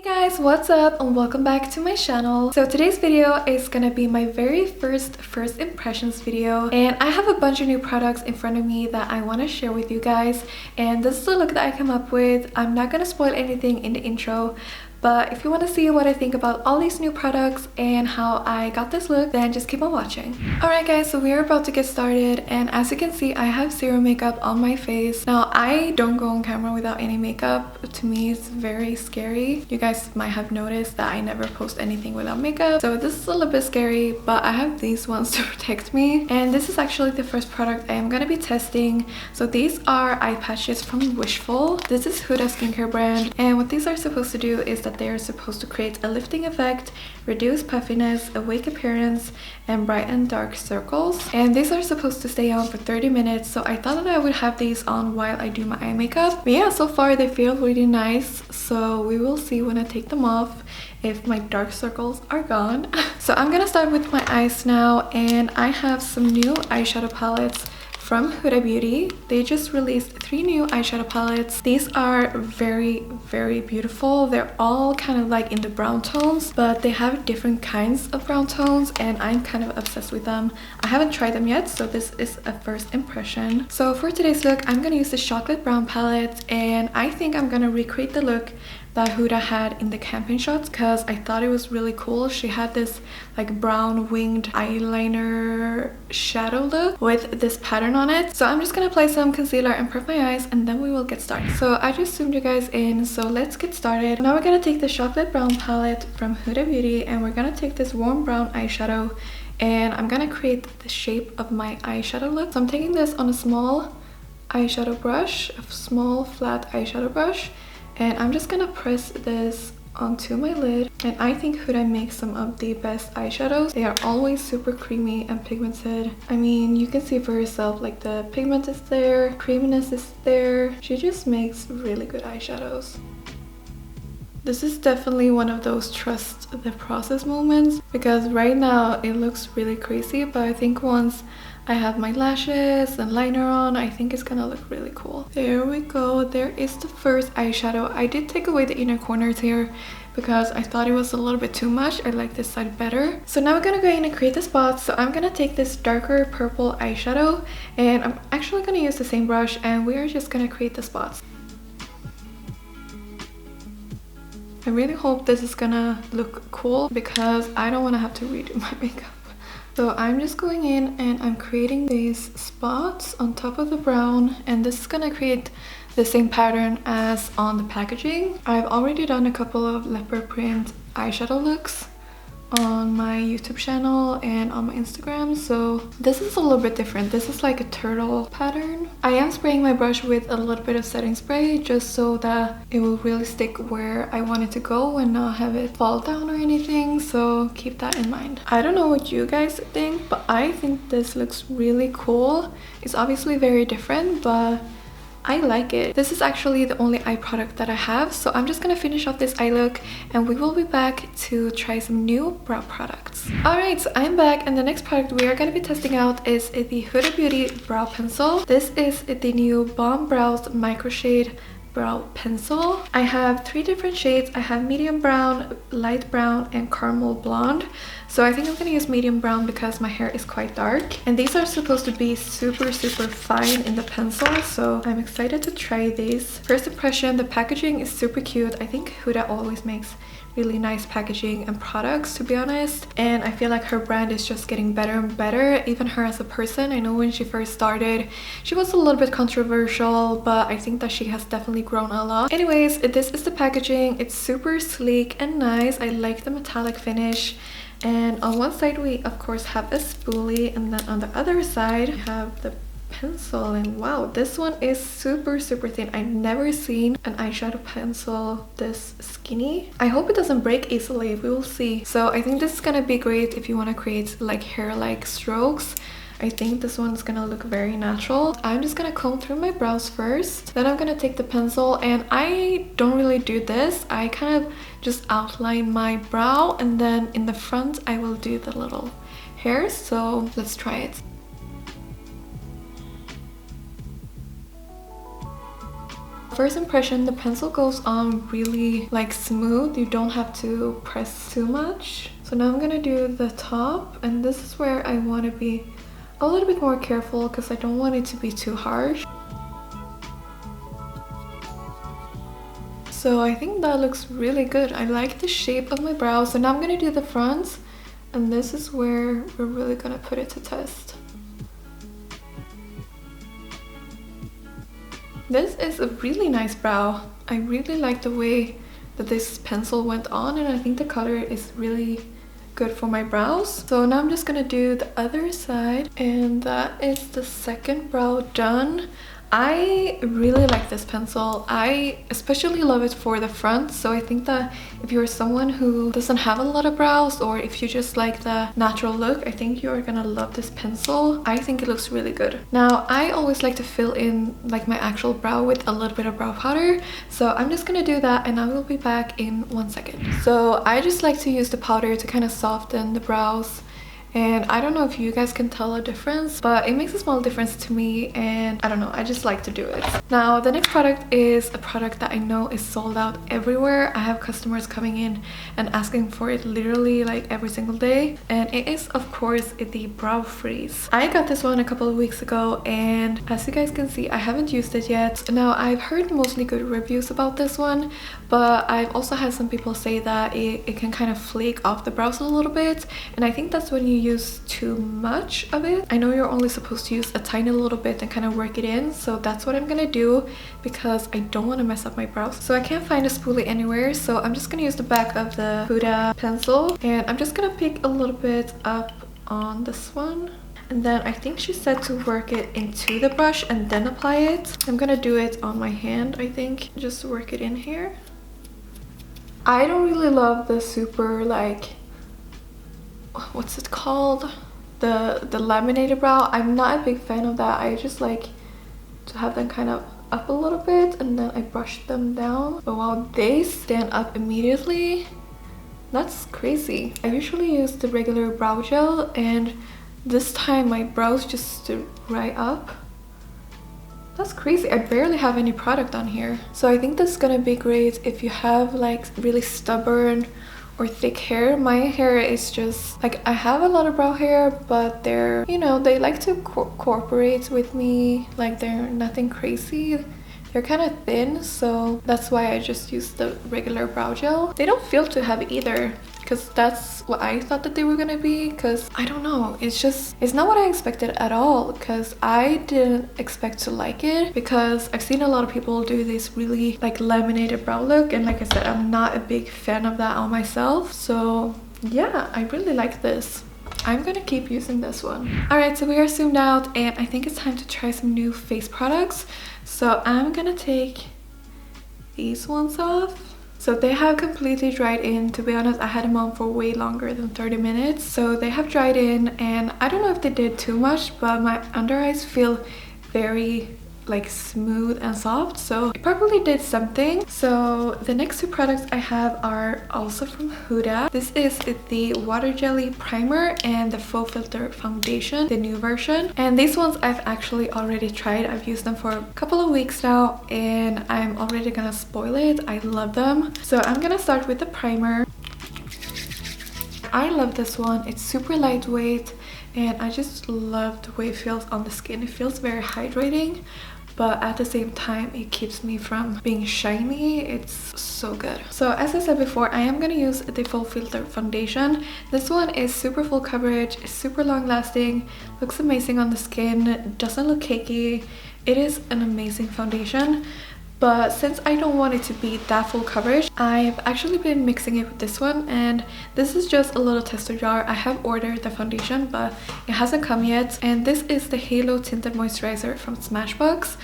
Guys, what's up and welcome back to my channel. So today's video is gonna be my very first impressions video, and I have a bunch of new products in front of me that I want to share with you guys, and this is the look that I came up with. I'm not gonna spoil anything in the intro, but if you want to see what I think about all these new products and how I got this look, then just keep on watching. Alright guys, so we're about to get started, and as you can see, I have zero makeup on my face. Now, I don't go on camera without any makeup. To me, it's very scary. You guys might have noticed that I never post anything without makeup. So this is a little bit scary, but I have these ones to protect me. And this is actually the first product I am going to be testing. So these are eye patches from Wishful. This is Huda skincare brand. And what these are supposed to do is that they are supposed to create a lifting effect, reduce puffiness, awake appearance, and brighten dark circles. And these are supposed to stay on for 30 minutes. So I thought that I would have these on while I do my eye makeup. But yeah, so far they feel really nice. So we will see when I take them off if my dark circles are gone. So I'm gonna start with my eyes now, and I have some new eyeshadow palettes from Huda Beauty. They just released 3 new eyeshadow palettes. These are very beautiful. They're all kind of like in the brown tones, but they have different kinds of brown tones, and I'm kind of obsessed with them. I haven't tried them yet, so this is a first impression. So for today's look, I'm gonna use the chocolate brown palette, and I think I'm gonna recreate the look that Huda had in the campaign shots because I thought it was really cool. She had this like brown winged eyeliner shadow look with this pattern on it. So I'm just gonna apply some concealer and prep my eyes, and then we will get started. So I just zoomed you guys in, so let's get started. Now we're gonna take the chocolate brown palette from Huda Beauty, and we're gonna take this warm brown eyeshadow, and I'm gonna create the shape of my eyeshadow look. So I'm taking this on a small eyeshadow brush, a small flat eyeshadow brush, and I'm just gonna press this onto my lid. And I think Huda makes some of the best eyeshadows. They are always super creamy and pigmented. I mean, you can see for yourself, like the pigment is there, creaminess is there. She just makes really good eyeshadows. This is definitely one of those trust the process moments, because right now it looks really crazy, but I think once I have my lashes and liner on, I think it's gonna look really cool. There we go. There is the first eyeshadow. I did take away the inner corners here because I thought it was a little bit too much. I like this side better. So now we're gonna go in and create the spots. So I'm gonna take this darker purple eyeshadow, and I'm actually gonna use the same brush, and we are just gonna create the spots. I really hope this is gonna look cool because I don't want to have to redo my makeup. So I'm just going in and I'm creating these spots on top of the brown, and this is gonna create the same pattern as on the packaging. I've already done a couple of leopard print eyeshadow looks on my YouTube channel and on my Instagram, so this is a little bit different. This is like a turtle pattern. I am spraying my brush with a little bit of setting spray just so that it will really stick where I want it to go and not have it fall down or anything, so keep that in mind. I don't know what you guys think, but I think this looks really cool. It's obviously very different, but I like it. This is actually the only eye product that I have, so I'm just gonna finish off this eye look, and we will be back to try some new brow products. Alright, so I'm back, and the next product we are gonna be testing out is the Huda Beauty brow pencil. This is the new Balm Brows Micro Shade brow pencil. I have 3 different shades. I have medium brown, light brown, and caramel blonde. So I think I'm gonna use medium brown because my hair is quite dark, and these are supposed to be super fine in the pencil, so I'm excited to try these. First impression, the packaging is super cute. I think Huda always makes really nice packaging and products, to be honest, and I feel like her brand is just getting better and better. Even her as a person, I know when she first started she was a little bit controversial, but I think that she has definitely grown a lot. Anyways, this is the packaging. It's super sleek and nice. I like the metallic finish, and on one side we of course have a spoolie, and then on the other side we have the pencil, and wow, this one is super thin. I've never seen an eyeshadow pencil this skinny. I hope it doesn't break easily. We will see. So I think this is gonna be great if you want to create like hair-like strokes. I think this one's gonna look very natural. I'm just gonna comb through my brows first, then I'm gonna take the pencil, and I don't really do this. I kind of just outline my brow, and then in the front I will do the little hairs. So let's try it. First impression, the pencil goes on really like smooth. You don't have to press too much. So now I'm gonna do the top, and this is where I want to be a little bit more careful because I don't want it to be too harsh. So I think that looks really good. I like the shape of my brow. So now I'm gonna do the fronts, and this is where we're really gonna put it to test. This is a really nice brow. I really like the way that this pencil went on, and I think the color is really good for my brows. So now I'm just gonna do the other side, and that is the second brow done. I really like this pencil. I especially love it for the front. So I think that if you're someone who doesn't have a lot of brows, or if you just like the natural look, I think you're gonna love this pencil. I think it looks really good. Now, I always like to fill in like my actual brow with a little bit of brow powder. So I'm just gonna do that, and I will be back in 1 second. So I just like to use the powder to kind of soften the brows. And I don't know if you guys can tell a difference, but it makes a small difference to me, and I don't know, I just like to do it. Now, the next product is a product that I know is sold out everywhere. I have customers coming in and asking for it literally like every single day, and it is of course the Brow Freeze. I got this one a couple of weeks ago, and as you guys can see, I haven't used it yet. Now, I've heard mostly good reviews about this one, but I've also had some people say that it can kind of flake off the brows a little bit, and I think that's when you use too much of it. I know you're only supposed to use a tiny little bit and kind of work it in, so that's what I'm gonna do because I don't want to mess up my brows. So I can't find a spoolie anywhere, so I'm just gonna use the back of the Huda pencil, and I'm just gonna pick a little bit up on this one. And then I think she said to work it into the brush and then apply it. I'm gonna do it on my hand, I think. Just work it in here. I don't really love the super like, what's it called, the laminated brow. I'm not a big fan of that. I just like to have them kind of up a little bit, and then I brush them down. But wow, they stand up immediately. That's crazy. I usually use the regular brow gel, and this time my brows just stood right up. That's crazy. I barely have any product on here. So I think this is gonna be great if you have like really stubborn or thick hair. My hair is just like, I have a lot of brow hair, but they're, you know, they like to cooperate with me. Like, they're nothing crazy. They're kind of thin, so that's why I just use the regular brow gel. They don't feel too heavy either, because that's what I thought that they were gonna be, because I don't know, it's not what I expected at all, because I didn't expect to like it, because I've seen a lot of people do this really like laminated brow look, and like I said, I'm not a big fan of that on myself. So yeah, I really like this. I'm gonna keep using this one. Alright, so we are zoomed out, and I think it's time to try some new face products. So I'm gonna take these ones off. So they have completely dried in. To be honest, I had them on for way longer than 30 minutes. So they have dried in, and I don't know if they did too much, but my under eyes feel very like smooth and soft, so it probably did something. So the next two products I have are also from Huda. This is the Water Jelly Primer and the Faux Filter Foundation, the new version. And these ones I've actually already tried. I've used them for a couple of weeks now, and I'm already gonna spoil it. I love them. So I'm gonna start with the primer. I love this one. It's super lightweight, and I just love the way it feels on the skin. It feels very hydrating, but at the same time it keeps me from being shiny. It's so good. So as I said before, I am gonna use the Full Filter Foundation. This one is super full coverage, super long lasting, looks amazing on the skin, doesn't look cakey. It is an amazing foundation. But since I don't want it to be that full coverage, I've actually been mixing it with this one, and this is just a little tester jar. I have ordered the foundation, but it hasn't come yet. And this is the Halo Tinted Moisturizer from Smashbox,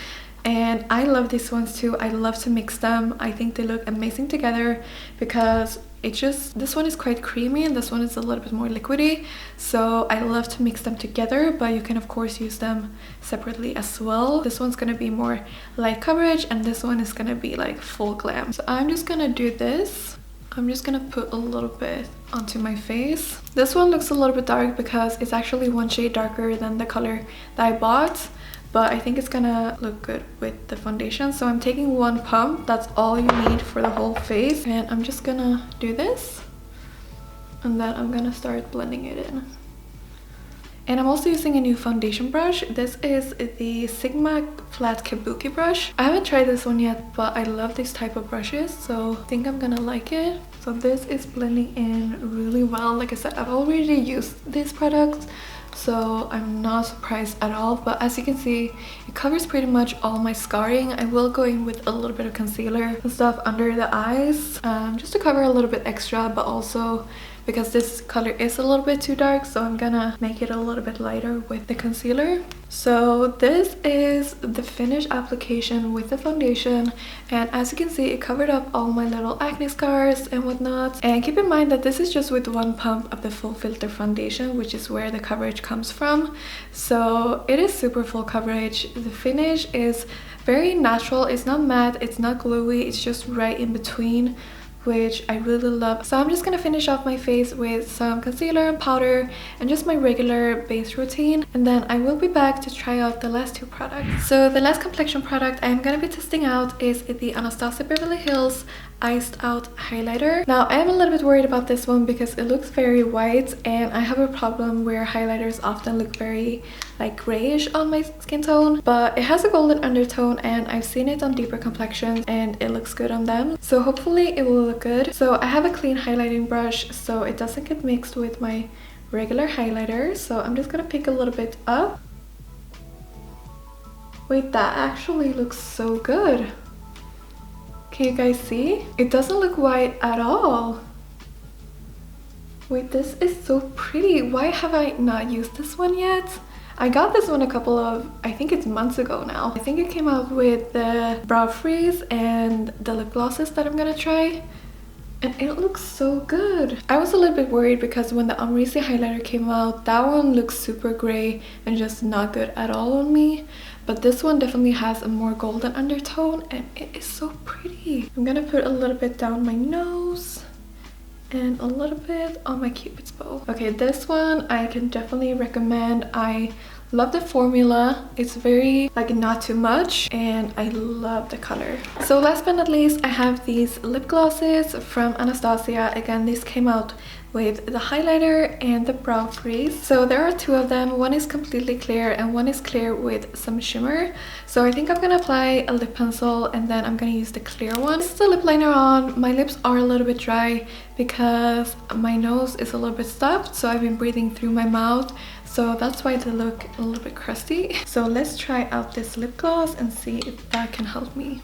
and I love these ones too. I love to mix them. I think they look amazing together because this one is quite creamy and this one is a little bit more liquidy, so I love to mix them together, but you can of course use them separately as well. This one's gonna be more light coverage, and this one is gonna be like full glam. So I'm just gonna do this. I'm just gonna put a little bit onto my face. This one looks a little bit dark because it's actually one shade darker than the color that I bought, but I think it's gonna look good with the foundation. So I'm taking one pump. That's all you need for the whole face, and I'm just gonna do this, and then I'm gonna start blending it in. And I'm also using a new foundation brush. This is the Sigma Flat Kabuki brush. I haven't tried this one yet, but I love these type of brushes, so I think I'm gonna like it. So this is blending in really well. Like I said, I've already used these products, so I'm not surprised at all. But as you can see, it covers pretty much all my scarring. I will go in with a little bit of concealer and stuff under the eyes, just to cover a little bit extra, but also because this color is a little bit too dark, so I'm gonna make it a little bit lighter with the concealer. So this is the finished application with the foundation, and as you can see, it covered up all my little acne scars and whatnot. And keep in mind that this is just with one pump of the full filter foundation, which is where the coverage comes from. So it is super full coverage. The finish is very natural. It's not matte, it's not glowy, it's just right in between, which I really love. So I'm just gonna finish off my face with some concealer and powder and just my regular base routine, and then I will be back to try out the last two products. So the last complexion product I'm gonna be testing out is the Anastasia Beverly Hills Iced Out Highlighter. Now I am a little bit worried about this one because it looks very white, and I have a problem where highlighters often look very like grayish on my skin tone, but it has a golden undertone and I've seen it on deeper complexions and it looks good on them, so hopefully it will look good. So I have a clean highlighting brush so it doesn't get mixed with my regular highlighter, so I'm just gonna pick a little bit up. Wait, that actually looks so good. Can you guys see? It doesn't look white at all. Wait, this is so pretty. Why have I not used this one yet? I got this one a couple of, I think it's months ago now. I think it came out with the brow freeze and the lip glosses that I'm gonna try, and it looks so good. I was a little bit worried because when the Amrezy highlighter came out, that one looks super gray and just not good at all on me. But this one definitely has a more golden undertone and it is so pretty. I'm gonna put a little bit down my nose and a little bit on my Cupid's bow. Okay, this one I can definitely recommend. I love the formula. It's very like not too much, and I love the color. So last but not least, I have these lip glosses from Anastasia. Again, these came out with the highlighter and the brow freeze. So there are two of them. One is completely clear and one is clear with some shimmer. So I think I'm gonna apply a lip pencil and then I'm gonna use the clear one. This is the lip liner on. My lips are a little bit dry because my nose is a little bit stuffed, so I've been breathing through my mouth. So that's why they look a little bit crusty. So let's try out this lip gloss and see if that can help me.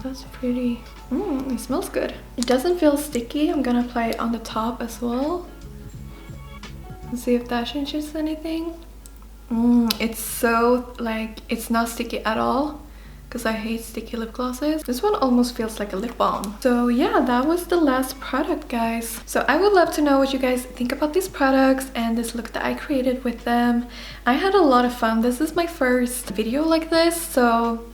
That's pretty. It smells good. It doesn't feel sticky. I'm gonna apply it on the top as well and see if that changes anything. It's so like, it's not sticky at all because I hate sticky lip glosses. This one almost feels like a lip balm. So yeah, that was the last product, guys. So I would love to know what you guys think about these products and this look that I created with them. I had a lot of fun. This is my first video like this, so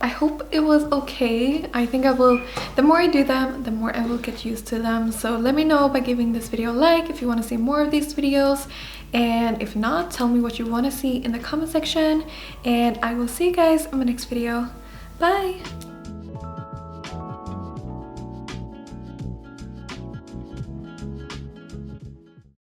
I hope it was okay. I think I will, the more I do them, the more I will get used to them. So let me know by giving this video a like if you want to see more of these videos. And if not, tell me what you want to see in the comment section. And I will see you guys in my next video. Bye!